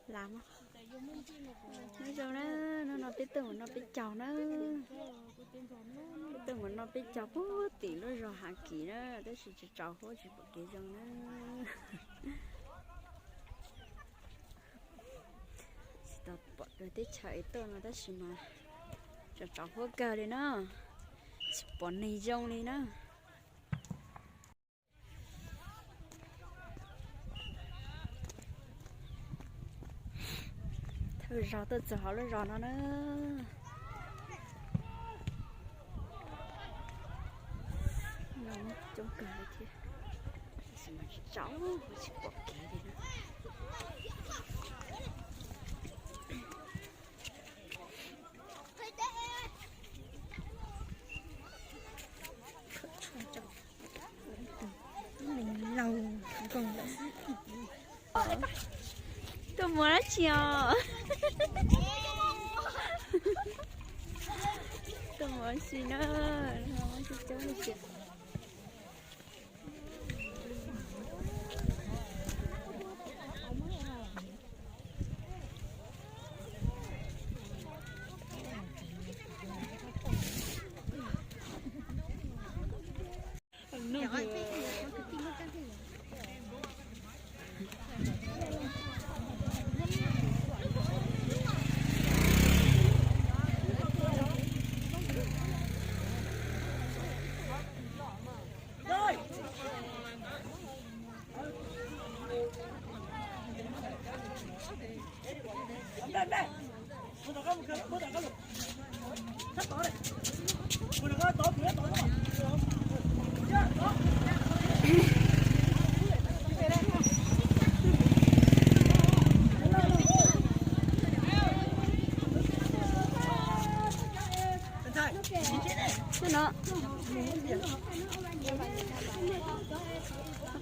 làm nói cho nó biết tưởng nó biết chào nó tưởng mà nó biết chào bố tỷ nó rồi hàng kỳ đó đấy chỉ chào bố chỉ một cái dòng nó tao bỏ rồi tới chạy tôi nó đấy mà chào bố cờ đi nó bỏ này dòng đi nó thôi rồi tôi chờ nó rồi nó chống cờ đi kia mà cháu chỉ bỏ kẻ đi nữa mình lâu còn tôi muốn nó chiều tôi muốn xin nữa nó muốn xin cháu nó chiều nó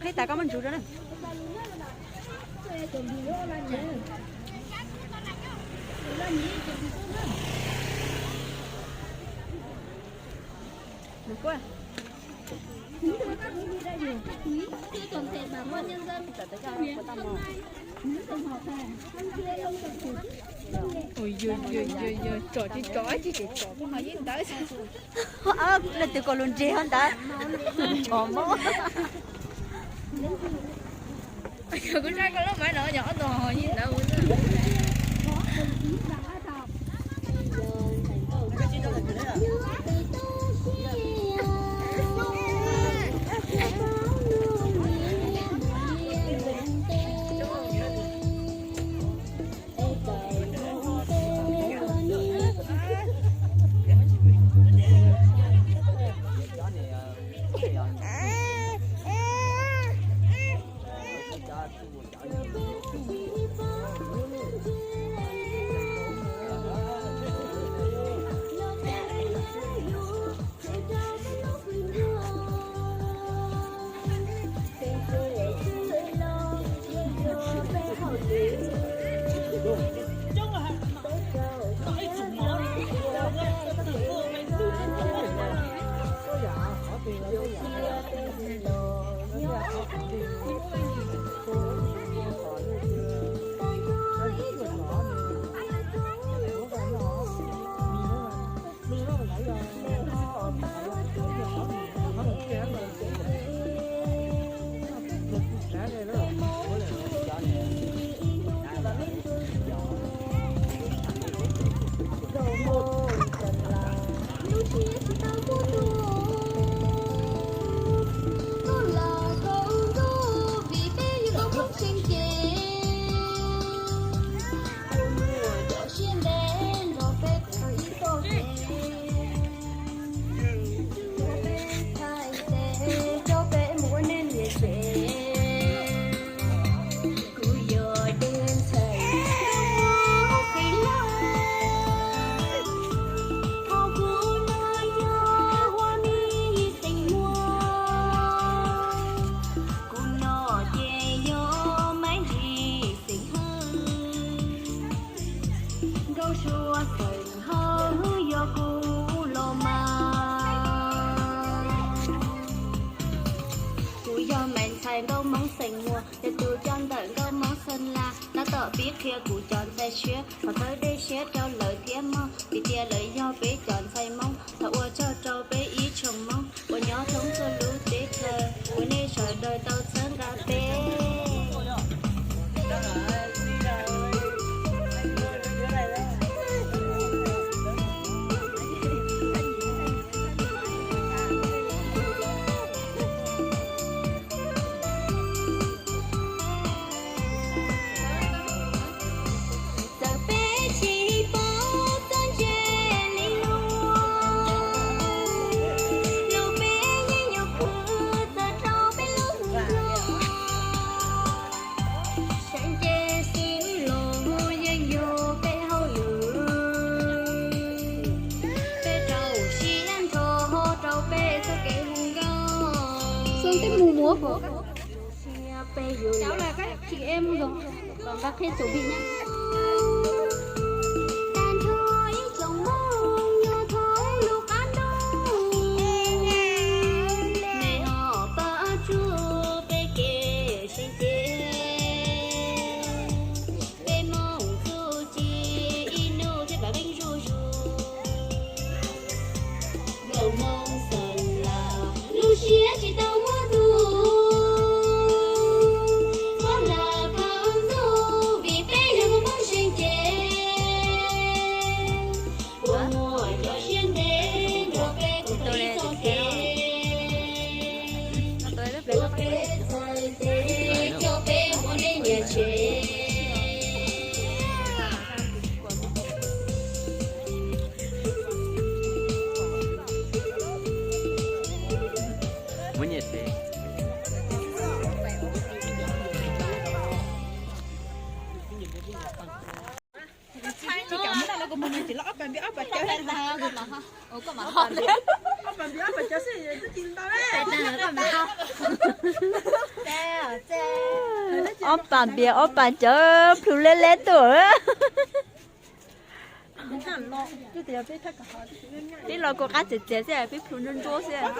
thấy tại có mình chủ đó nè được quá toàn thể bà con nhân dân huyện Tân Mai những trường hợp này phân chia lông tập thịt ôi giời trời chứ chói chứ chị chói cũng hỏi gì tới là từ còn luôn trẻ hơn ta chó mó giờ cũng ra con nó phải nở nhỏ rồi hỏi gì đâu kia cụ chọn xe xuyên và tới đây sẽ trao lời tiếng mong vì tia lời nhau bé chọn say mong thà ua cho trâu bé ý chồng mong ua nhỏ thống cho lũ tế thơ ua nê trời đời tao sớm ra bé cháu là các chị em rồi còn các hết chuẩn bị nhá ông bạn chở phụ lên lên tuổi đi lo có cá chết chết sẽ bị phụ nhân chúa sẽ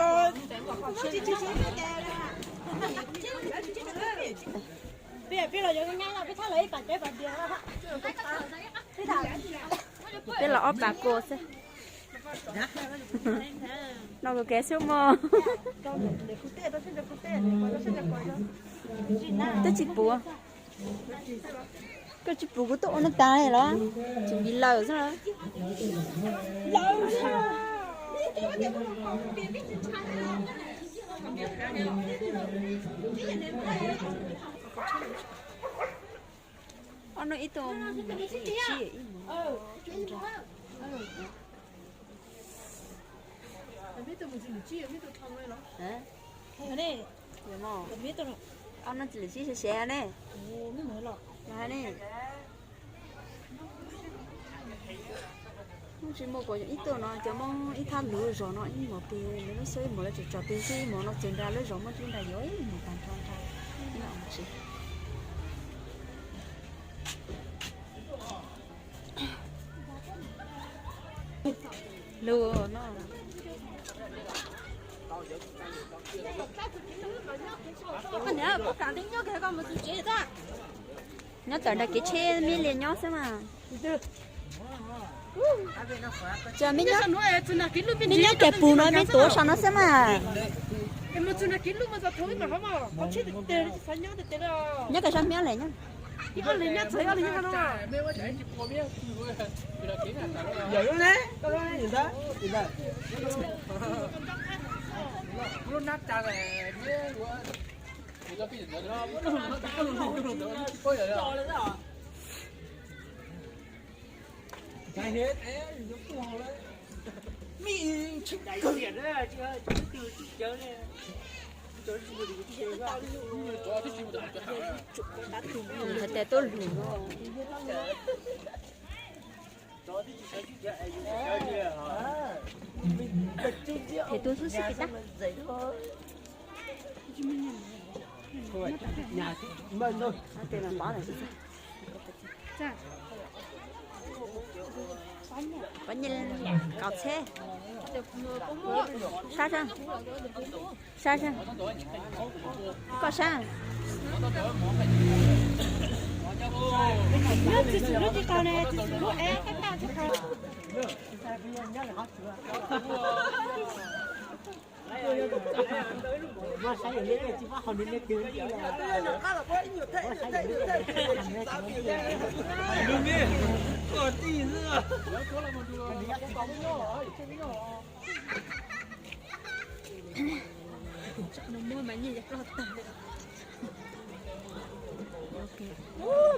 biết là ông bà cô sẽ nó có cái số mò tôi chỉ bùa cái chỉ bùa của tôi nó ta này đó chuẩn bị lâu sao đó nó ít tôm chi biết tôi mình chỉ biết tôi thông rồi đó hả này hiểu không biết tôi ông nó chỉ là xe này nó mới lọ là này nó chỉ một cái ít tôi nó cho mong ít tham lúa rồi nó ít một tiền nó xây một là chỉ cho tiền gì mà nó chuyển ra lấy rồi mà chuyển ra dối một bàn tròn ra nó không chỉ lúa nó nó tưởng là cái chế mi liền nhó xem mà chờ mi nhó mi nhó cái bù nó mi tổ sao nó xem mà nhớ cái sao miếng này nhá luôn nát trà này nó cái gì đó có gì đó cái hết ấy giống hồ đấy mi chụp đại diện đấy chưa chơi này chơi gì đi chơi quá cho cái gì mà chụp đá thùng thật là tôi lùi rồi thì tôi xuất sắc cái nhà mơn thôi tiền là bỏ này sao có nhìn cọt xe sao sao sao sao có sao nó chỉ xử nó chỉ còn này chỉ xử nó é cái nào chứ không mà sai ở đây chỉ có họ đến đây kiếm đi đừng đi còn gì nữa nó mua mà như vậy lọt tờ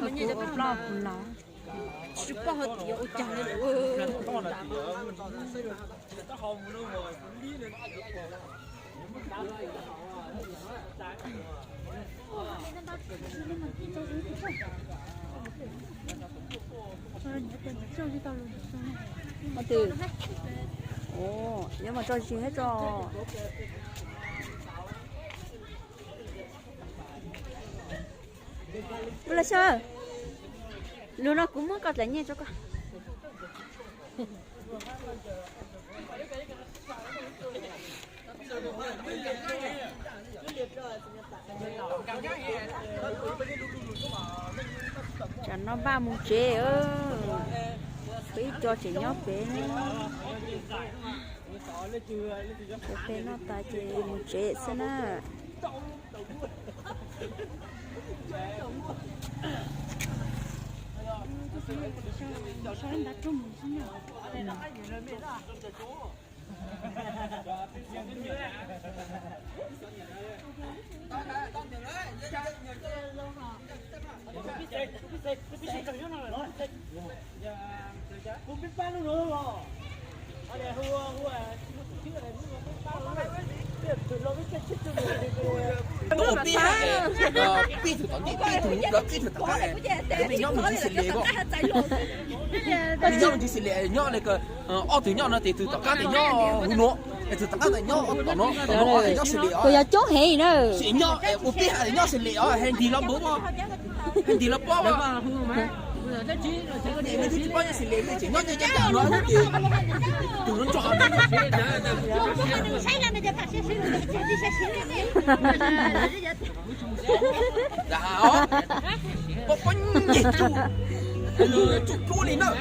mà như vậy lọt lọt chụp bao nhiêu tiền trả lại từ ồ nhưng mà cho chị hết rồi bây giờ sao luôn nó cũng muốn có lại nha cho con cho nó 30 triệu phí cho chị nhóc bé nữa bé nó tài chị 1 triệu xem nè sao em đặt trong mình nhỉ? Đồ biết à? Biết thử tận đi, biết thử tận cái này. Mình nhóc mình chỉ xử lý go. Mình nhóc mình chỉ xử lý nhóc này cái, từ nhóc nó từ tận cái nhóc hú nó, từ tận cái nhóc tận nó nhóc xử lý. Cô giờ chốt hệ nữa. Xử nhóc, biết à nhóc xử lý ở hành đi lắm bố mà, hành đi lắm bố mà. Mình chỉ bao nhiêu xử lý mình chỉ nhóc như vậy nó thì từ nó chọn. Đó. Bố gì chú chú này nữa.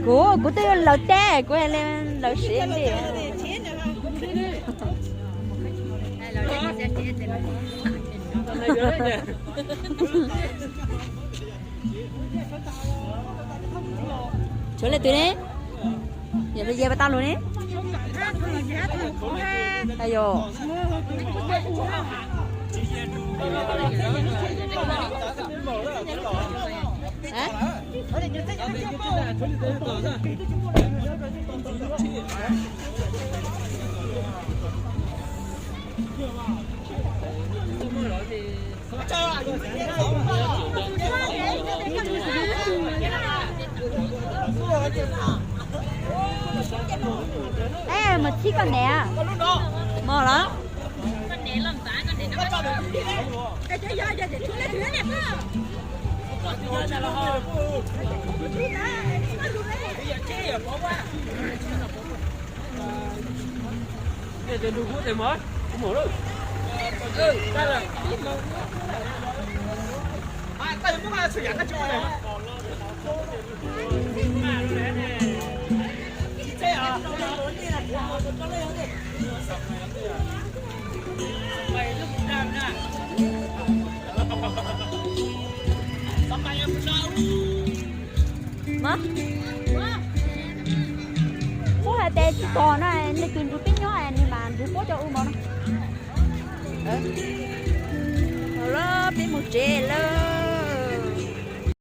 Của tôi lẩu té, của em lên lẩu xuyên đi. Chỗ này tụi đấy. Giờ bây giờ bắt tao luôn đấy. Ayo. Hả? Ê, mà chỉ con nè. Mò lắm. con nè làm giá con nè nó cái chơi giờ thì chúng lấy thứ này không để đủ để mới không mở đâu đây là tay không ai sử dụng cái chỗ này xe à mày nó cũng làm nè sao mày em sao Má? Bố là tê chỉ còn nó này kinh rút nhỏ này nhưng mà rút bố cho u mà nó. Rồi, biết một trẻ lớn.